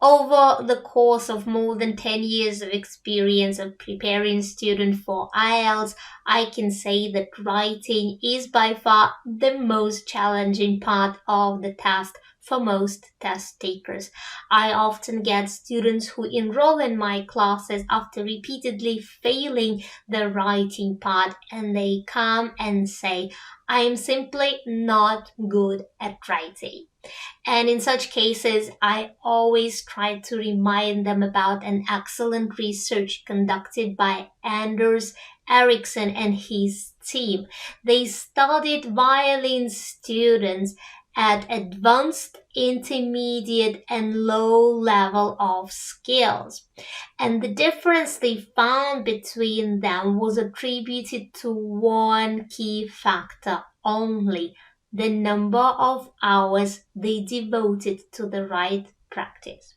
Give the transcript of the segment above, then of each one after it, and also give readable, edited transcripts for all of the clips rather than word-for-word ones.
Over the course of more than 10 years of experience of preparing students for IELTS, I can say that writing is by far the most challenging part of the task for most test takers. I often get students who enroll in my classes after repeatedly failing the writing part, and they come and say, I am simply not good at writing. And in such cases, I always try to remind them about an excellent research conducted by Anders Ericsson and his team. They studied violin students at advanced, intermediate, and low level of skills. And the difference they found between them was attributed to one key factor only: the number of hours they devoted to the right practice.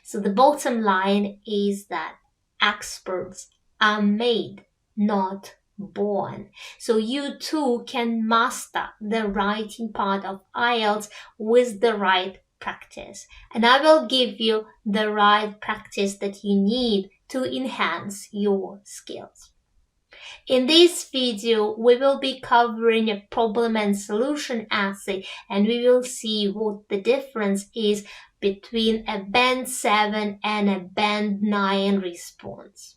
So the bottom line is that experts are made, not born. So you too can master the writing part of IELTS with the right practice. And I will give you the right practice that you need to enhance your skills. In this video, we will be covering a problem and solution essay, and we will see what the difference is between a Band 7 and a Band 9 response.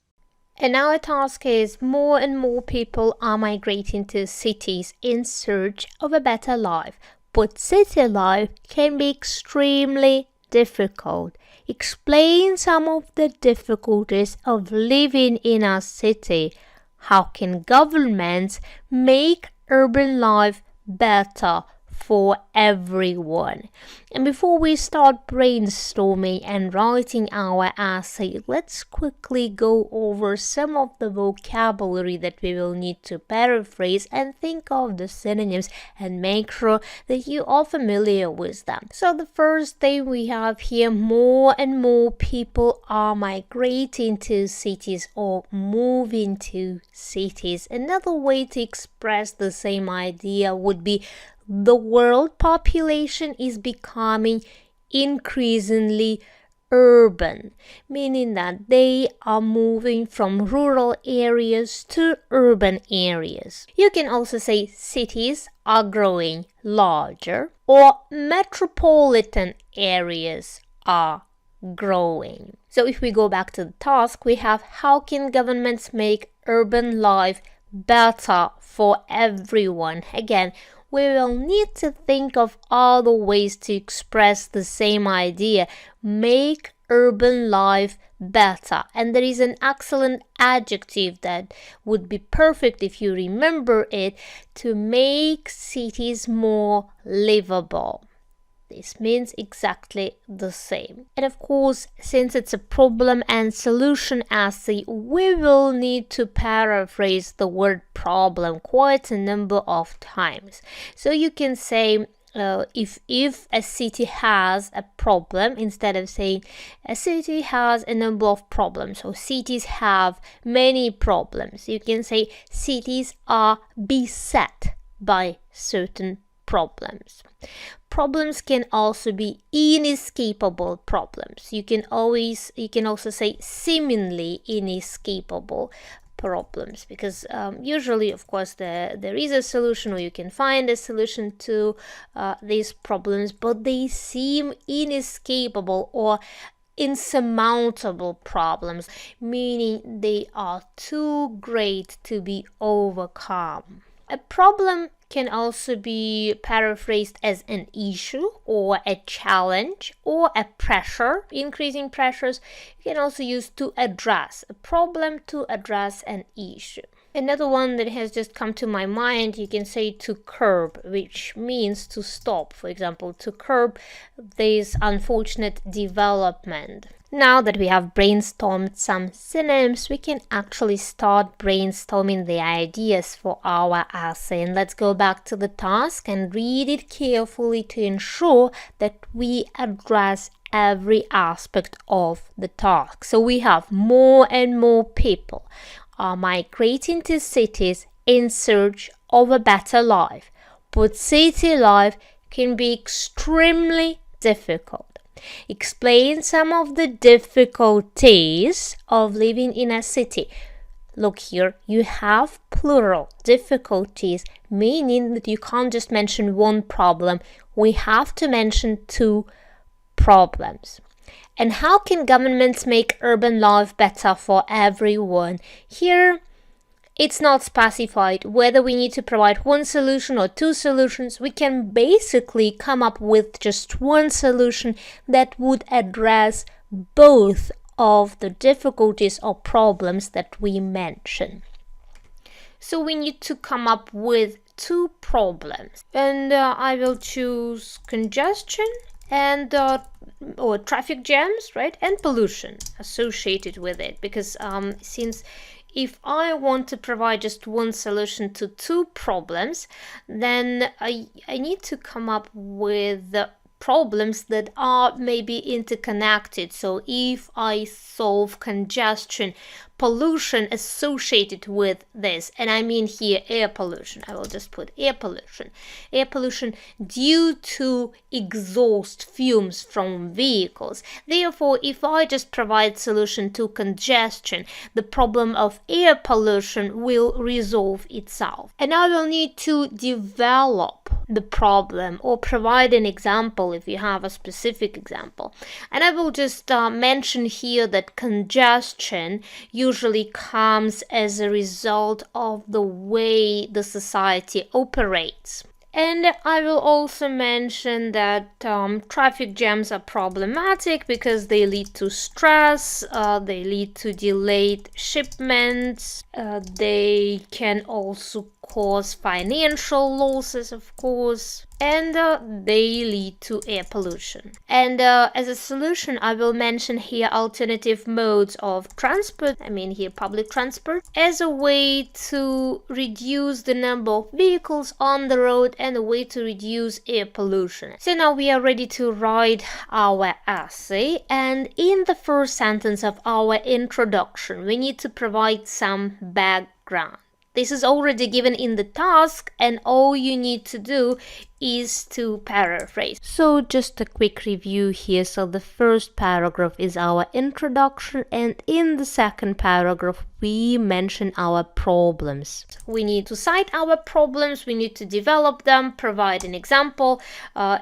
And our task is more and more people are migrating to cities in search of a better life. But city life can be extremely difficult. Explain some of the difficulties of living in a city. How can governments make urban life better for everyone? And before we start brainstorming and writing our essay, let's quickly go over some of the vocabulary that we will need to paraphrase and think of the synonyms and make sure that you are familiar with them. So the first thing we have here: more and more people are migrating to cities or moving to cities. Another way to express the same idea would be the world population is becoming increasingly urban, meaning that they are moving from rural areas to urban areas. You can also say cities are growing larger, or metropolitan areas are growing. So if we go back to the task, we have: how can governments make urban life better for everyone? Again, we will need to think of other ways to express the same idea: make urban life better. And there is an excellent adjective that would be perfect if you remember it: to make cities more livable. This means exactly the same. And of course, since it's a problem and solution essay, we will need to paraphrase the word problem quite a number of times. So you can say, if a city has a problem, instead of saying a city has a number of problems, or cities have many problems, you can say cities are beset by certain problems. Problems can also be inescapable problems. You can also say seemingly inescapable problems, because usually, of course, there is a solution, or you can find a solution to these problems, but they seem inescapable or insurmountable problems, meaning they are too great to be overcome. A problem can also be paraphrased as an issue or a challenge or a pressure, increasing pressures. You can also use to address a problem, to address an issue. Another one that has just come to my mind, you can say to curb, which means to stop. For example, to curb this unfortunate development. Now that we have brainstormed some synonyms, we can actually start brainstorming the ideas for our essay. And let's go back to the task and read it carefully to ensure that we address every aspect of the task. So we have: more and more people are migrating to cities in search of a better life, but city life can be extremely difficult. Explain some of the difficulties of living in a city. Look here, you have plural difficulties, meaning that you can't just mention one problem. We have to mention two problems. And how can governments make urban life better for everyone? Here, it's not specified whether we need to provide one solution or two solutions. We can basically come up with just one solution that would address both of the difficulties or problems that we mention. So we need to come up with two problems. And I will choose congestion and or traffic jams, right? And pollution associated with it. Because since if I want to provide just one solution to two problems, then I need to come up with problems that are maybe interconnected. So if I solve congestion, pollution associated with this, and I mean here air pollution, I will just put air pollution due to exhaust fumes from vehicles. Therefore, if I just provide solution to congestion, the problem of air pollution will resolve itself. And I will need to develop the problem or provide an example if you have a specific example. And I will just mention here that congestion usually comes as a result of the way the society operates. And I will also mention that traffic jams are problematic because they lead to stress, they lead to delayed shipments, they can also cause financial losses, of course, and they lead to air pollution. And as a solution, I will mention here alternative modes of transport, I mean here public transport, as a way to reduce the number of vehicles on the road and a way to reduce air pollution. So now we are ready to write our essay, and in the first sentence of our introduction, we need to provide some background. This is already given in the task, and all you need to do is to paraphrase. So just a quick review here. So the first paragraph is our introduction, and in the second paragraph we mention our problems. We need to cite our problems, we need to develop them, provide an example.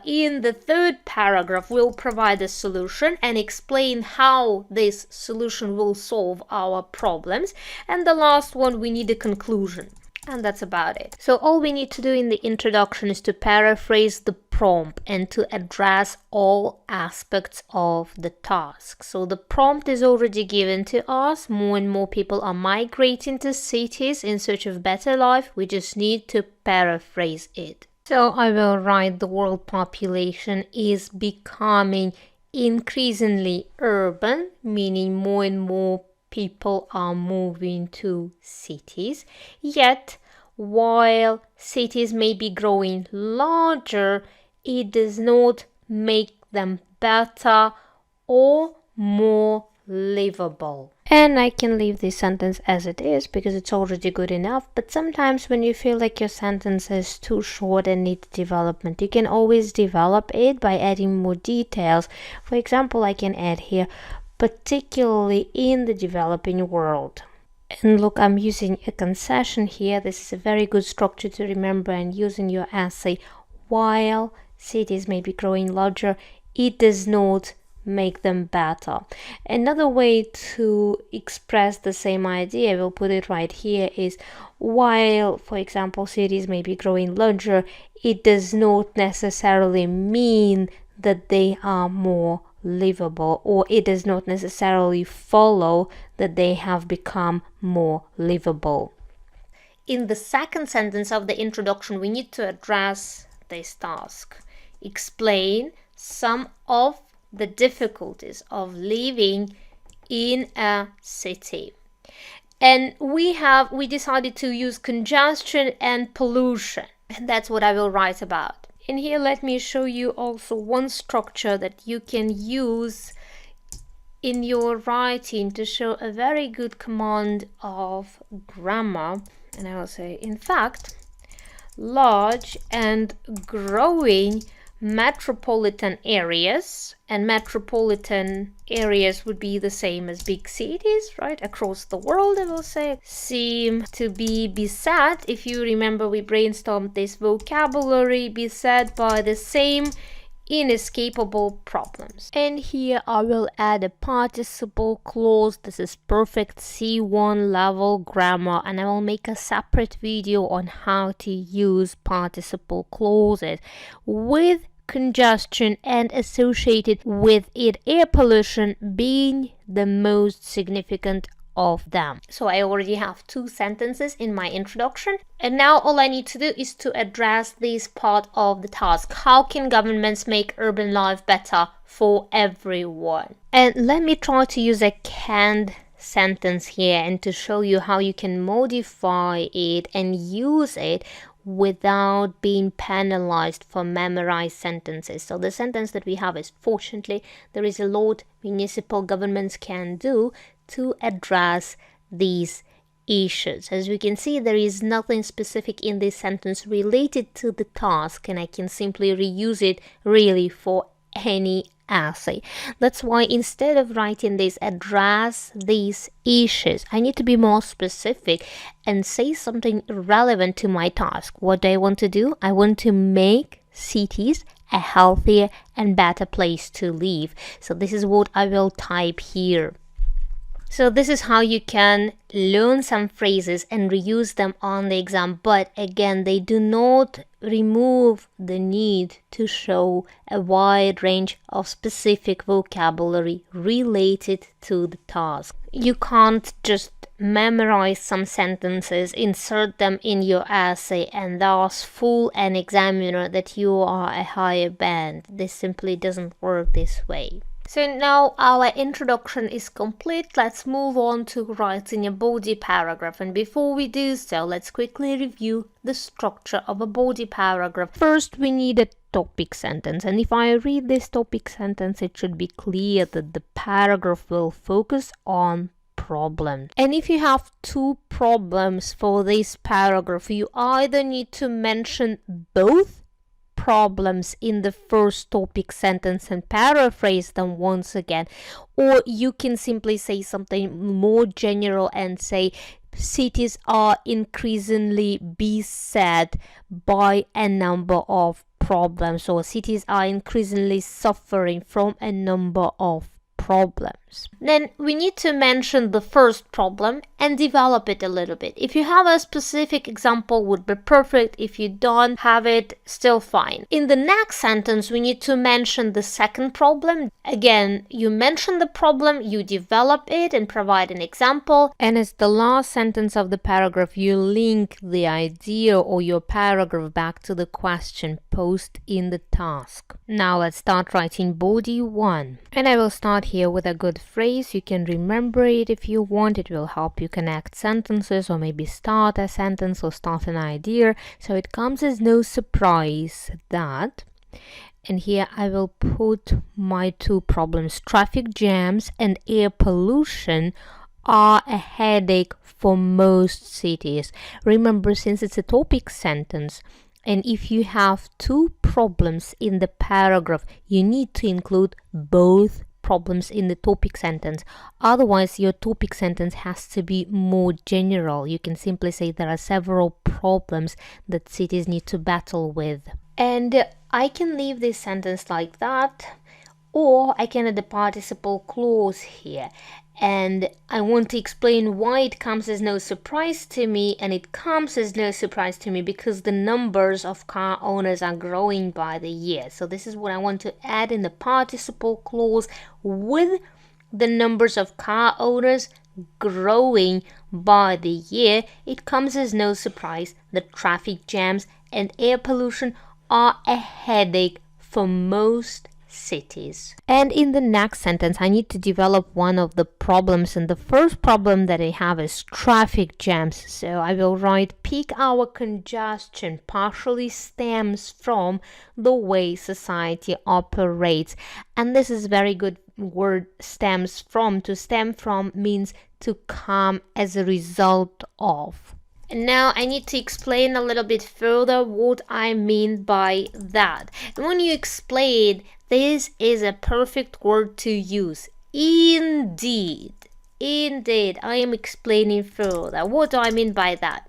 In the third paragraph we'll provide a solution and explain how this solution will solve our problems, and the last one we need a conclusion. And that's about it. So all we need to do in the introduction is to paraphrase the prompt and to address all aspects of the task. So the prompt is already given to us. More and more people are migrating to cities in search of better life. We just need to paraphrase it. So I will write the world population is becoming increasingly urban, meaning more and more people are moving to cities. Yet, while cities may be growing larger, it does not make them better or more livable. And I can leave this sentence as it is because it's already good enough. But sometimes when you feel like your sentence is too short and needs development, you can always develop it by adding more details. For example, I can add here, particularly in the developing world. And look, I'm using a concession here. This is a very good structure to remember and use in your essay. While cities may be growing larger, it does not make them better. Another way to express the same idea, we'll put it right here, is while, for example, cities may be growing larger, it does not necessarily mean that they are more livable, or it does not necessarily follow that they have become more livable. In the second sentence of the introduction, we need to address this task. Explain some of the difficulties of living in a city. And we decided to use congestion and pollution, and that's what I will write about. And here let me show you also one structure that you can use in your writing to show a very good command of grammar. And I will say, in fact, large and growing metropolitan areas, and metropolitan areas would be the same as big cities, right, across the world, I will say, seem to be beset. If you remember, we brainstormed this vocabulary, beset by the same inescapable problems. And here I will add a participle clause. This is perfect C1 level grammar, and I will make a separate video on how to use participle clauses with congestion and associated with it air pollution being the most significant of them. So I already have 2 sentences in my introduction, and now all I need to do is to address this part of the task. How can governments make urban life better for everyone? And let me try to use a canned sentence here and to show you how you can modify it and use it without being penalized for memorized sentences. So the sentence that we have is, fortunately, there is a lot municipal governments can do to address these issues. As we can see, there is nothing specific in this sentence related to the task, and I can simply reuse it really for any essay. That's why instead of writing this address these issues, I need to be more specific and say something relevant to my task. What do I want to do? I want to make cities a healthier and better place to live. So this is what I will type here. So this is how you can learn some phrases and reuse them on the exam, but again, they do not remove the need to show a wide range of specific vocabulary related to the task. You can't just memorize some sentences, insert them in your essay, and thus fool an examiner that you are a higher band. This simply doesn't work this way. So now our introduction is complete. Let's move on to writing a body paragraph. And before we do so, let's quickly review the structure of a body paragraph. First, we need a topic sentence. And if I read this topic sentence, it should be clear that the paragraph will focus on problems. And if you have 2 problems for this paragraph, you either need to mention both problems in the first topic sentence and paraphrase them once again, or you can simply say something more general and say cities are increasingly beset by a number of problems, or cities are increasingly suffering from a number of problems. Then we need to mention the first problem and develop it a little bit. If you have a specific example, would be perfect. If you don't have it, still fine. In the next sentence, we need to mention the second problem. Again, you mention the problem, you develop it and provide an example. And as the last sentence of the paragraph, you link the idea or your paragraph back to the question posed in the task. Now let's start writing body 1. And I will start here with a good phrase. You can remember it if you want. It will help you connect sentences, or maybe start a sentence or start an idea. So it comes as no surprise that, and here I will put my 2 problems, traffic jams and air pollution are a headache for most cities. Remember, since it's a topic sentence, and if you have 2 problems in the paragraph, you need to include both problems in the topic sentence. Otherwise, your topic sentence has to be more general. You can simply say there are several problems that cities need to battle with. And I can leave this sentence like that, or I can add the participle clause here. And I want to explain why it comes as no surprise to me, and it comes as no surprise to me because the numbers of car owners are growing by the year. So this is what I want to add in the participle clause, with the numbers of car owners growing by the year. It comes as no surprise that traffic jams and air pollution are a headache for most cities. And in the next sentence, I need to develop one of the problems, and the first problem that I have is traffic jams. So I will write peak hour congestion partially stems from the way society operates. And this is very good word, stems from. To stem from means to come as a result of. And now I need to explain a little bit further what I mean by that. And when you explain, this is a perfect word to use. Indeed. Indeed, I am explaining further. What do I mean by that?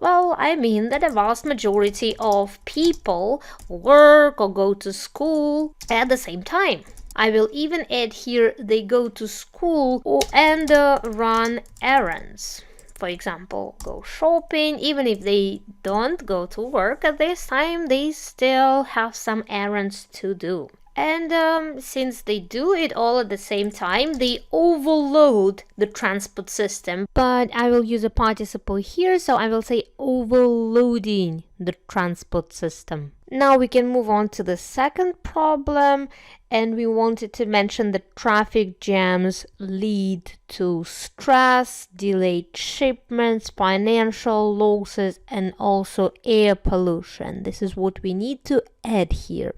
Well, I mean that the vast majority of people work or go to school at the same time. I will even add here they go to school and run errands. For example, go shopping. Even if they don't go to work at this time, they still have some errands to do. And since they do it all at the same time, they overload the transport system. But I will use a participle here, so I will say overloading the transport system. Now we can move on to the second problem, and we wanted to mention that traffic jams lead to stress, delayed shipments, financial losses, and also air pollution. This is what we need to add here.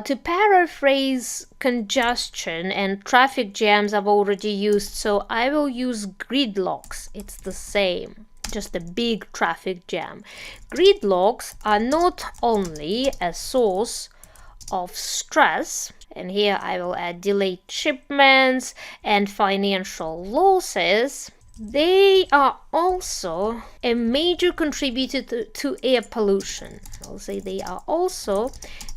To paraphrase congestion and traffic jams I've already used, so I will use gridlocks. It's the same, just a big traffic jam. Gridlocks are not only a source of stress, and here I will add delayed shipments and financial losses, they are also a major contributor to air pollution. I'll say they are also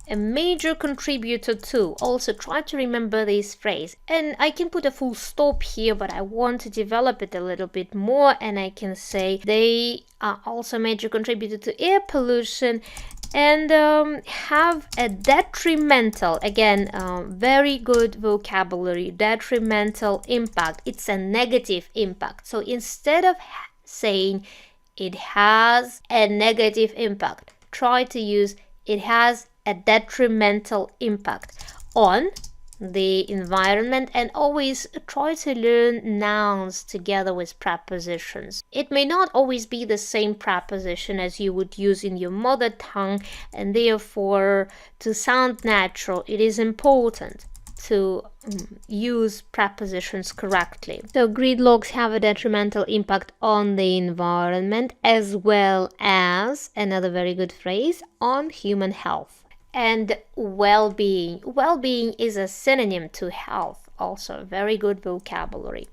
a major contributor to. Also try to remember this phrase. And I can put a full stop here, but I want to develop it a little bit more, and I can say they are also a major contributor to air pollution and have a detrimental, again, very good vocabulary, detrimental impact. It's a negative impact. So instead of saying it has a negative impact, try to use it has a detrimental impact on the environment, and always try to learn nouns together with prepositions. It may not always be the same preposition as you would use in your mother tongue, and therefore to sound natural it is important to use prepositions correctly. So gridlocks have a detrimental impact on the environment, as well as, another very good phrase, on human health. And well-being. Well-being is a synonym to health, also very good vocabulary.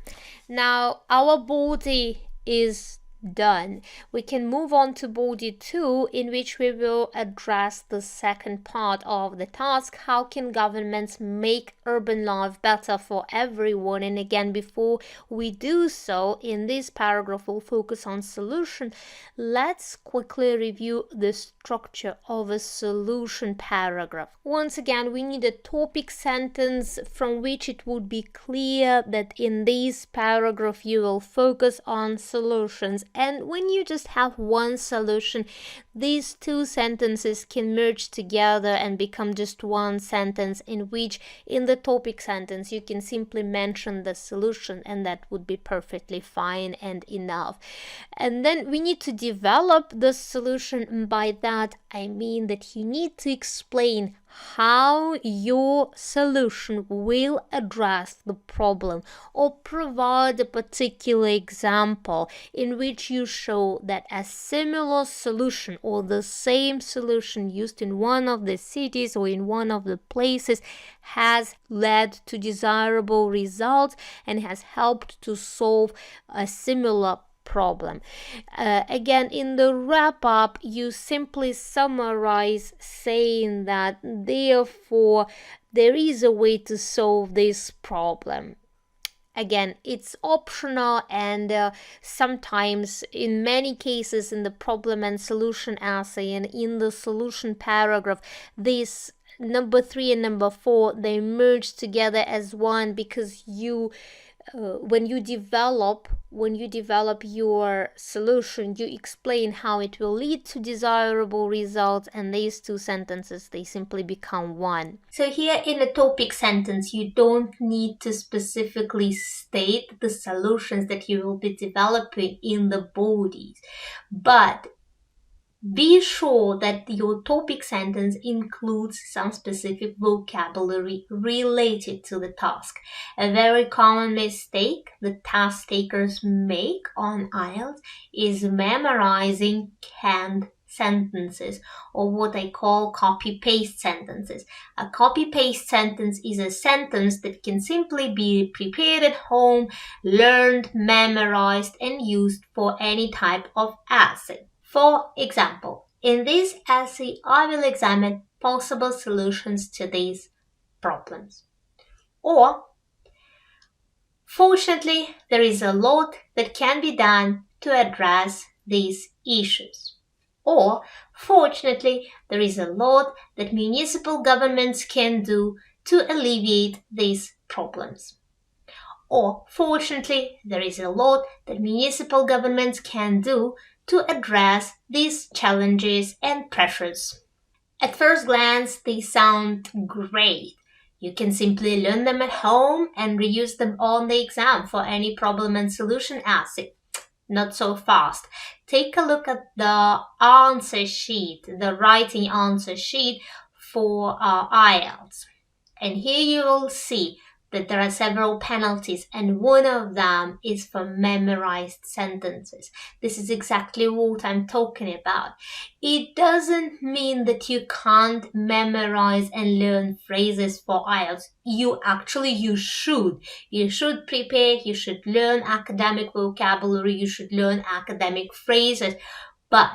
Now our body is done. We can move on to body 2, in which we will address the second part of the task. How can governments make urban life better for everyone? And again, before we do so, in this paragraph we'll focus on solution. Let's quickly review the structure of a solution paragraph. Once again, we need a topic sentence from which it would be clear that in this paragraph you will focus on solutions. And when you just have one solution, these two sentences can merge together and become just one sentence, in which in the topic sentence you can simply mention the solution, and that would be perfectly fine and enough. And then we need to develop the solution, and by that I mean that you need to explain how your solution will address the problem, or provide a particular example in which you show that a similar solution or the same solution used in one of the cities or in one of the places has led to desirable results and has helped to solve a similar problem. Again, in the wrap up, you simply summarize saying that therefore there is a way to solve this problem. Again, it's optional, and sometimes, in many cases, in the problem and solution essay and in the solution paragraph, this number 3 and number 4, they merge together as one, because you when you develop your solution, you explain how it will lead to desirable results, and these two sentences, they simply become one. So here in a topic sentence, you don't need to specifically state the solutions that you will be developing in the bodies, but Be sure that your topic sentence includes some specific vocabulary related to the task. A very common mistake the task takers make on IELTS is memorizing canned sentences, or what I call copy-paste sentences. A copy-paste sentence is a sentence that can simply be prepared at home, learned, memorized, and used for any type of essay. For example, in this essay, I will examine possible solutions to these problems. Or, fortunately, there is a lot that can be done to address these issues. Or, fortunately, there is a lot that municipal governments can do to alleviate these problems. Or, fortunately, there is a lot that municipal governments can do to address these challenges and pressures. At first glance, they sound great. You can simply learn them at home and reuse them on the exam for any problem and solution essay. Not so fast. Take a look at the answer sheet, the writing answer sheet for IELTS. And here you will see that there are several penalties, and one of them is for memorized sentences. This is exactly what I'm talking about. It doesn't mean that you can't memorize and learn phrases for IELTS. You should. You should prepare, you should learn academic vocabulary, you should learn academic phrases, but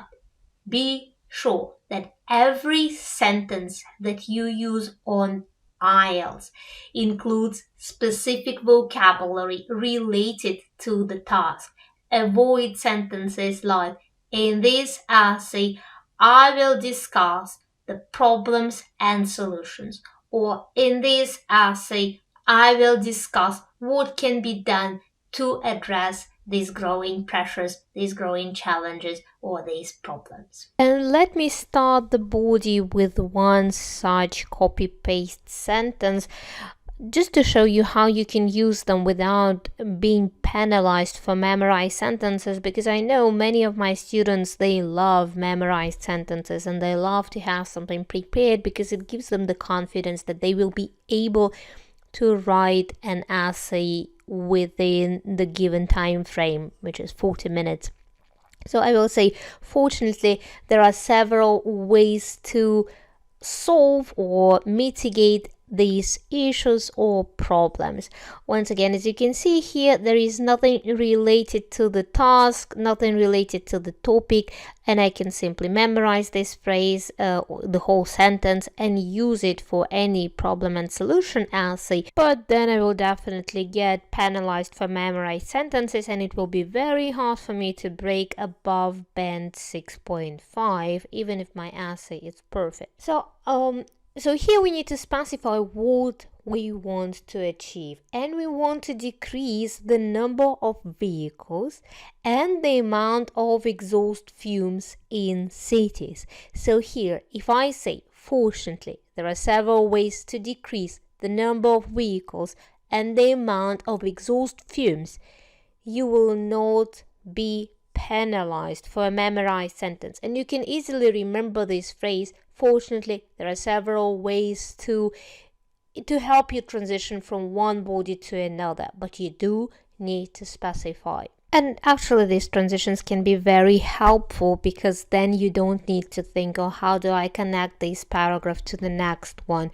be sure that every sentence that you use on IELTS includes specific vocabulary related to the task. Avoid sentences like, in this essay, I will discuss the problems and solutions. Or in this essay, I will discuss what can be done to address these growing pressures, these growing challenges, or these problems. And let me start the body with one such copy-paste sentence, just to show you how you can use them without being penalized for memorized sentences, because I know many of my students, they love memorized sentences and they love to have something prepared because it gives them the confidence that they will be able to write an essay within the given time frame, which is 40 minutes. So I will say, fortunately, there are several ways to solve or mitigate these issues or problems. Once again, as you can see here, there is nothing related to the task, nothing related to the topic, and I can simply memorize this phrase, the whole sentence, and use it for any problem and solution essay. But then I will definitely get penalized for memorized sentences, and it will be very hard for me to break above band 6.5, even if my essay is perfect. So here we need to specify what we want to achieve, and we want to decrease the number of vehicles and the amount of exhaust fumes in cities. So here, if I say, fortunately, there are several ways to decrease the number of vehicles and the amount of exhaust fumes, you will not be penalized for a memorized sentence. And you can easily remember this phrase. Fortunately, there are several ways to help you transition from one body to another, but you do need to specify. And actually, these transitions can be very helpful because then you don't need to think, oh, how do I connect this paragraph to the next one?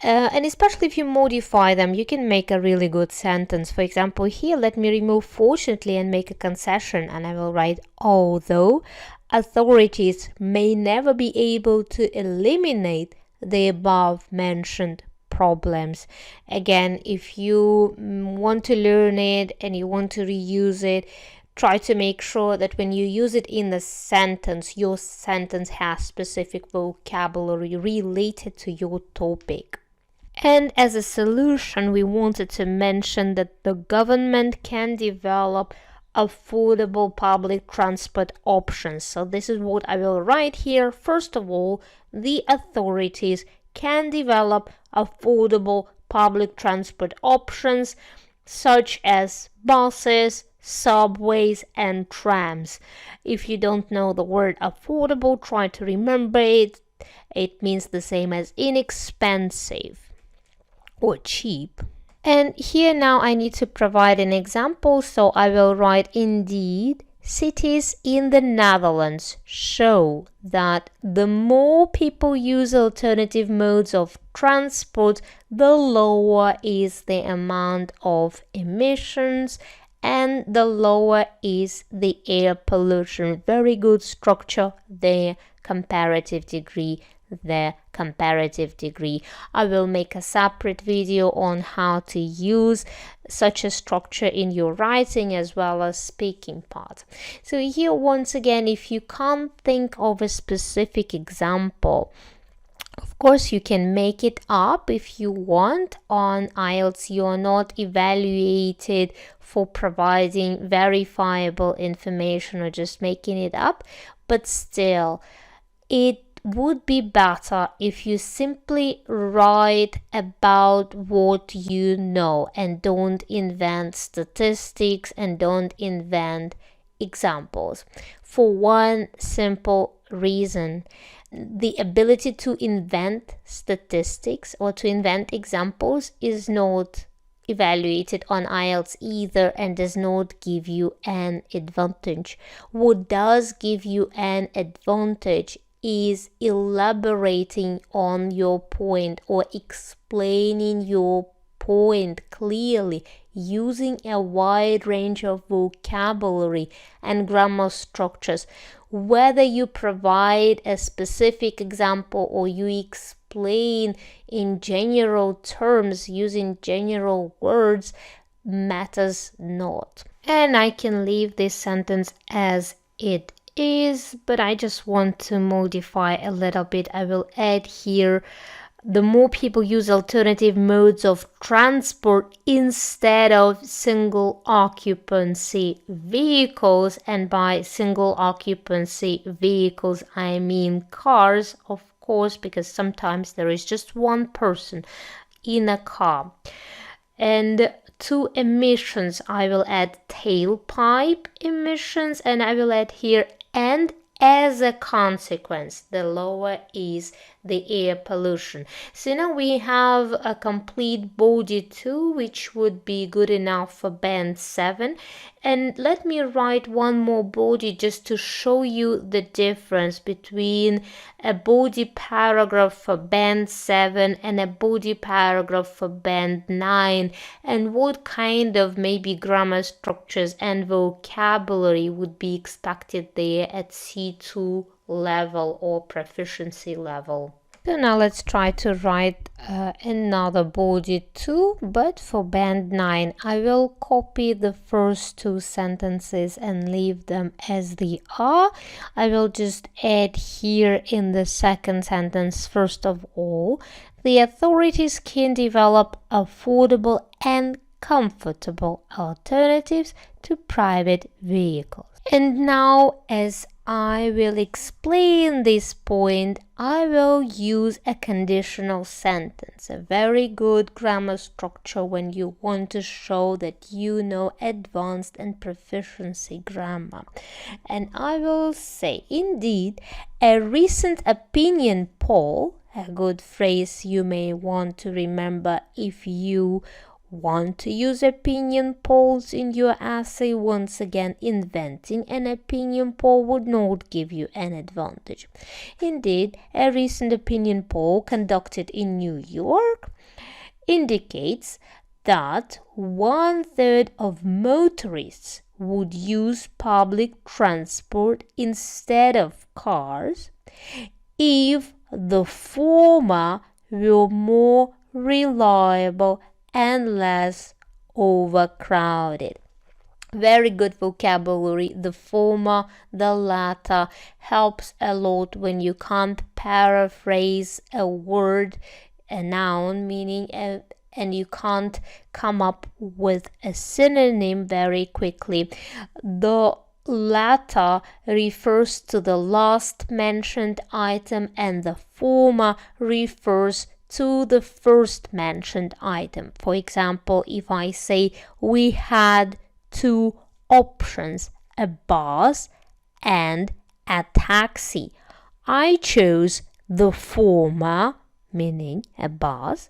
And especially if you modify them, you can make a really good sentence. For example, here, let me remove fortunately and make a concession, and I will write, although authorities may never be able to eliminate the above mentioned problems. Again, if you want to learn it and you want to reuse it, try to make sure that when you use it in the sentence, your sentence has specific vocabulary related to your topic. And as a solution, we wanted to mention that the government can develop affordable public transport options. So this is what I will write here. First of all, the authorities can develop affordable public transport options such as buses, subways, and trams. If you don't know the word affordable, try to remember it. It means the same as inexpensive or cheap. And here now I need to provide an example, so I will write indeed. Cities in the Netherlands show that the more people use alternative modes of transport, the lower is the amount of emissions and the lower is the air pollution. Very good structure there, comparative degree. I will make a separate video on how to use such a structure in your writing as well as speaking part. So here once again, if you can't think of a specific example, of course you can make it up if you want. On IELTS you are not evaluated for providing verifiable information or just making it up, but still it would be better if you simply write about what you know and don't invent statistics and don't invent examples. For one simple reason, the ability to invent statistics or to invent examples is not evaluated on IELTS either and does not give you an advantage. What does give you an advantage is elaborating on your point or explaining your point clearly, using a wide range of vocabulary and grammar structures. Whether you provide a specific example or you explain in general terms using general words matters not. And I can leave this sentence as it is, but I just want to modify a little bit. I will add here, the more people use alternative modes of transport instead of single occupancy vehicles, and by single occupancy vehicles I mean cars, of course, because sometimes there is just one person in a car. And to emissions I will add tailpipe emissions, and I will add here and as a consequence the lower is the air pollution. So now we have a complete body 2, which would be good enough for band 7. And let me write one more body just to show you the difference between a body paragraph for band 7 and a body paragraph for band 9, and what kind of maybe grammar structures and vocabulary would be expected there at C2 level or proficiency level. So now let's try to write another body 2, but for band 9 I will copy the first 2 sentences and leave them as they are. I will just add here in the second sentence, first of all, the authorities can develop affordable and comfortable alternatives to private vehicles. And now, as I will explain this point, I will use a conditional sentence, a very good grammar structure when you want to show that you know advanced and proficiency grammar. And I will say, indeed, a recent opinion poll, a good phrase you may want to remember if you want to use opinion polls in your essay. Once again, inventing an opinion poll would not give you an advantage. Indeed, a recent opinion poll conducted in New York indicates that 1/3 of motorists would use public transport instead of cars if the former were more reliable and less overcrowded. Very good vocabulary. The former, the latter helps a lot when you can't paraphrase a word, a noun, meaning and you can't come up with a synonym very quickly. The latter refers to the last mentioned item and the former refers to the first mentioned item. For example, if I say we had 2 options: a bus and a taxi. I chose the former, meaning a bus,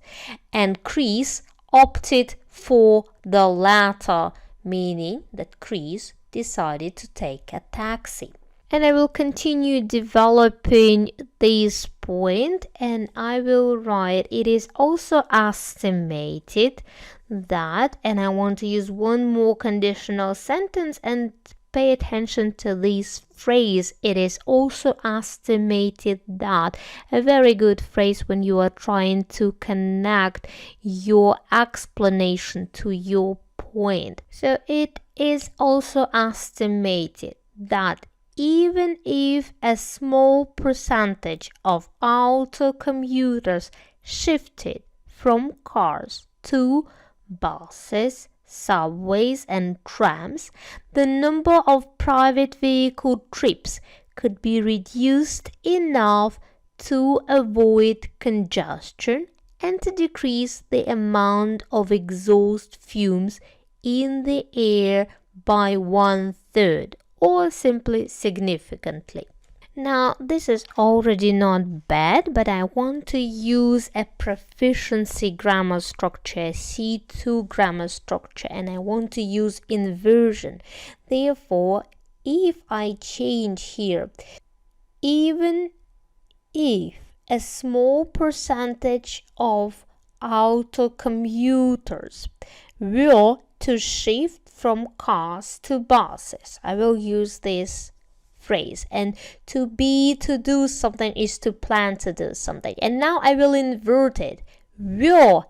and Chris opted for the latter, meaning that Chris decided to take a taxi. And I will continue developing this point, and I will write it is also estimated that, and I want to use one more conditional sentence, and pay attention to this phrase, it is also estimated that, a very good phrase when you are trying to connect your explanation to your point. So it is also estimated that even if a small percentage of auto commuters shifted from cars to buses, subways, and trams, the number of private vehicle trips could be reduced enough to avoid congestion and to decrease the amount of exhaust fumes in the air by 1/3, or simply significantly. Now, this is already not bad, but I want to use a proficiency grammar structure, a C2 grammar structure, and I want to use inversion. Therefore, if I change here, even if a small percentage of auto commuters were to shift from cars to buses, I will use this phrase, and to do something is to plan to do something, and now I will invert it. Were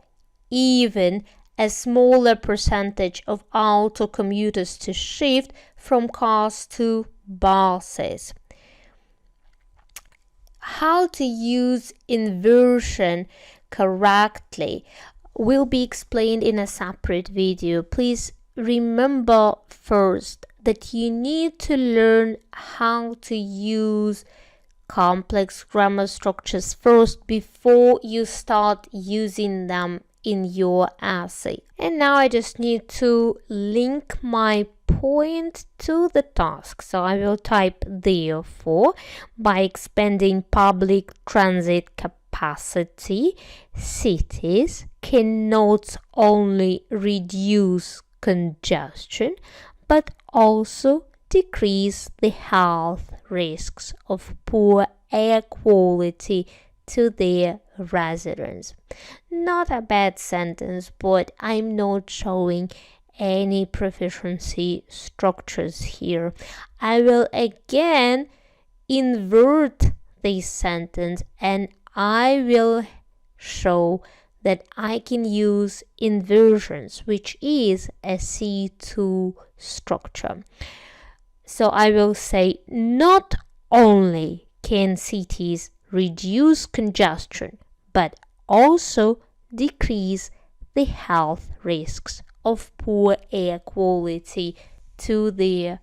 even a smaller percentage of auto commuters to shift from cars to buses. How to use inversion correctly will be explained in a separate video. Please remember first that you need to learn how to use complex grammar structures first before you start using them in your essay. And now I just need to link my point to the task. So I will type therefore, by expanding public transit capacity, cities can not only reduce congestion but also decrease the health risks of poor air quality to their residents. Not a bad sentence, but I'm not showing any proficiency structures here. I will again invert this sentence, and I will show that I can use inversions, which is a C2 structure. So I will say not only can cities reduce congestion, but also decrease the health risks of poor air quality to their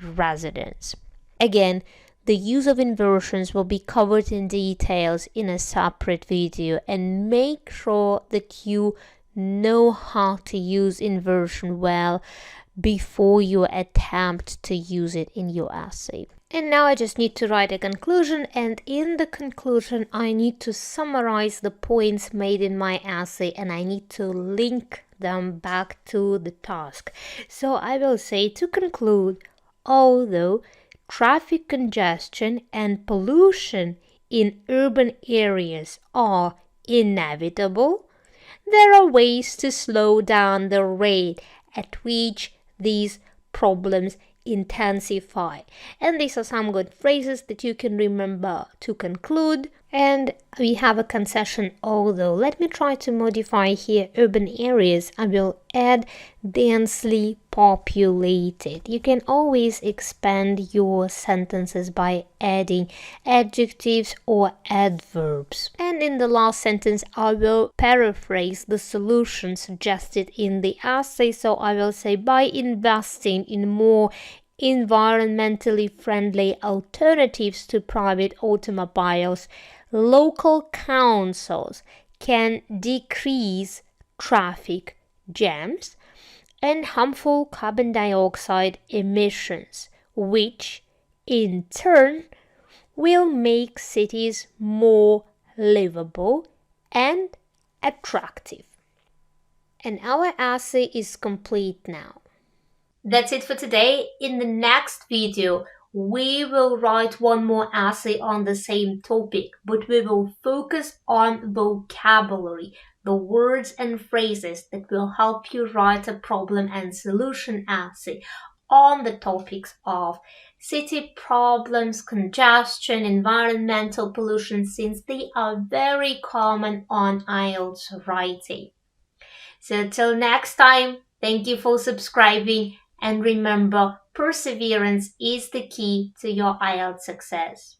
residents. Again, the use of inversions will be covered in details in a separate video, and make sure that you know how to use inversion well before you attempt to use it in your essay. And now I just need to write a conclusion, and in the conclusion I need to summarize the points made in my essay, and I need to link them back to the task. So I will say, to conclude, although traffic congestion and pollution in urban areas are inevitable, there are ways to slow down the rate at which these problems intensify. And these are some good phrases that you can remember to conclude. And we have a concession, although. Let me try to modify here urban areas. I will add densely populated. You can always expand your sentences by adding adjectives or adverbs. And in the last sentence, I will paraphrase the solution suggested in the essay. So I will say, by investing in more environmentally friendly alternatives to private automobiles, local councils can decrease traffic jams, and harmful carbon dioxide emissions, which in turn will make cities more livable and attractive. And our essay is complete now. That's it for today. In the next video, we will write one more essay on the same topic, but we will focus on vocabulary, the words and phrases that will help you write a problem and solution essay on the topics of city problems, congestion, environmental pollution, since they are very common on IELTS writing. So till next time, thank you for subscribing, and remember, perseverance is the key to your IELTS success.